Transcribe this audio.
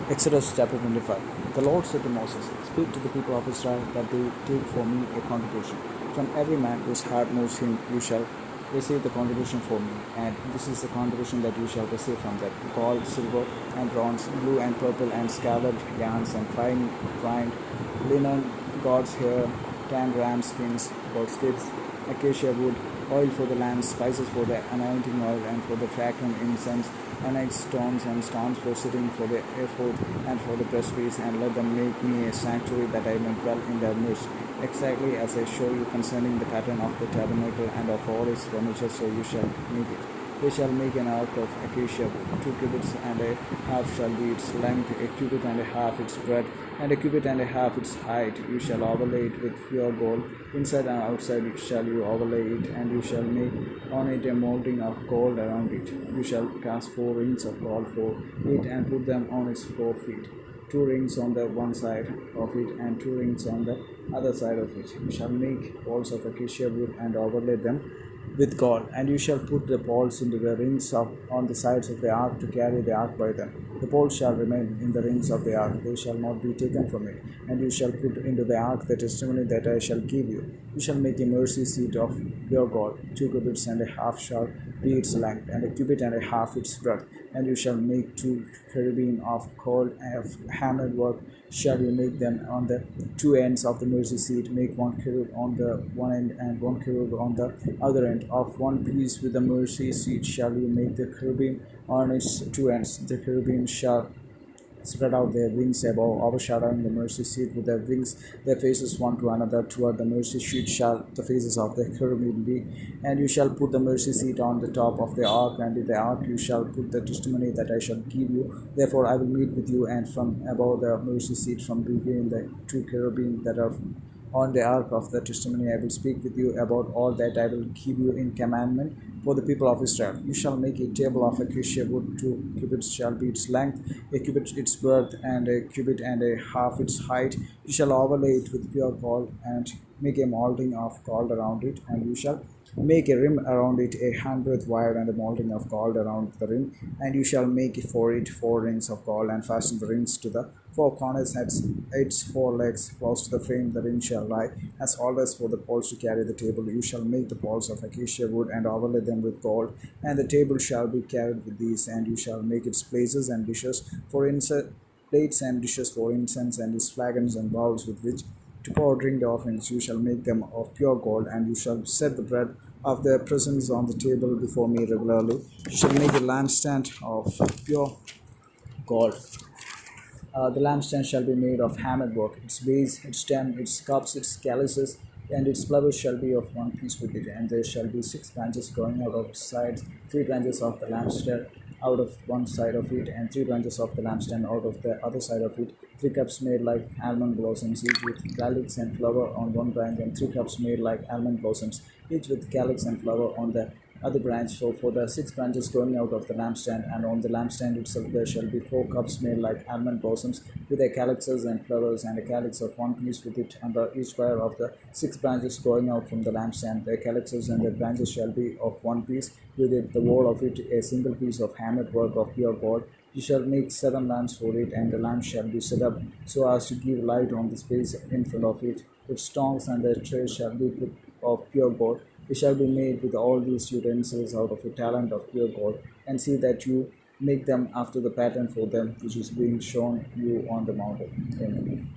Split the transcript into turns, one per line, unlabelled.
Exodus chapter 25. The Lord said to Moses, "Speak to the people of Israel that they take for me a contribution. From every man whose heart moves him, you shall receive the contribution for me. And this is the contribution that you shall receive from them: gold, silver, and bronze, blue and purple, and scarlet yarns, and fine twined linen, goat's hair, tanned ram skins, goat skins, acacia wood, oil for the lamps, spices for the anointing oil, and for the fragrant incense, onyx stones and stones for sitting, for the ephod, and for the breastpiece. And let them make me a sanctuary, that I may dwell in their midst, exactly as I show you concerning the pattern of the tabernacle and of all its furniture, so you shall make it. They shall make an ark of acacia wood. 2 cubits and a half shall be its length, a cubit and a half its breadth, and a cubit and a half its height. You shall overlay it with pure gold. Inside and outside shall you overlay it, and you shall make on it a molding of gold around it. You shall cast 4 rings of gold for it, and put them on its 4 feet. 2 rings on the one side of it, and 2 rings on the other side of it. You shall make poles of acacia wood, and overlay them with gold. And you shall put the poles into the rings on the sides of the ark, to carry the ark by them. The poles shall remain in the rings of the ark, they shall not be taken from it. And you shall put into the ark the testimony that I shall give you. You shall make a mercy seat of pure gold. 2 cubits and a half shall be its length, and a cubit and a half its breadth. And you shall make 2 cherubim of gold, of hammered work shall you make them on the 2 ends of the mercy seat. Make 1 cherub on the one end, and 1 cherub on the other end. Of one piece with the mercy seat shall you make the cherubim on its 2 ends. The cherubim shall spread out their wings above, overshadowing the mercy seat with their wings, their faces one to another. Toward the mercy seat shall the faces of the cherubim be. And you shall put the mercy seat on the top of the ark, and in the ark you shall put the testimony that I shall give you. Therefore I will meet with you, and from above the mercy seat, from between the 2 cherubim that are on the ark of the testimony, I will speak with you about all that I will give you in commandment for the people of Israel. You shall make a table of acacia wood. 2 cubits shall be its length, a cubit its breadth, and a cubit and a half its height. You shall overlay it with pure gold, and make a molding of gold around it. And you shall make a rim around it, a handbreadth wide, and a molding of gold around the rim. And you shall make for it 4 rings of gold, and fasten the rings to the 4 corners at its 4 legs. Close to the frame the ring shall lie, as always for the poles to carry the table. You shall make the poles of acacia wood, and overlay them with gold. And the table shall be carried with these. And you shall make its places and dishes for incense, plates and dishes for incense, and its flagons and bowls with which to pour drink offerings. You shall make them of pure gold. And you shall set the bread of their presence on the table before me regularly. You shall make a lampstand of pure gold. The lampstand shall be made of hammered work. Its base, its stem, its cups, its chalices, and its flowers shall be of one piece with it. And there shall be 6 branches growing out of its sides, 3 branches of the lampstand out of one side of it, and 3 branches of the lampstand out of the other side of it. 3 cups made like almond blossoms, each with calyx and flower on one branch, and 3 cups made like almond blossoms, each with calyx and flower on the other branch. So for the 6 branches growing out of the lampstand, and on the lampstand itself there shall be 4 cups made like almond blossoms, with their calyxes and flowers, and a calyx of one piece with it under each pair of the 6 branches growing out from the lampstand. Their calyxes and their branches shall be of one piece with it, the whole of it a single piece of hammered work of pure gold. You shall make 7 lamps for it, and the lamps shall be set up so as to give light on the space in front of it. Its tongs and their trays shall be put of pure gold. It shall be made with all these utensils out of a talent of pure gold. And see that you make them after the pattern for them which is being shown you on the mountain. Amen.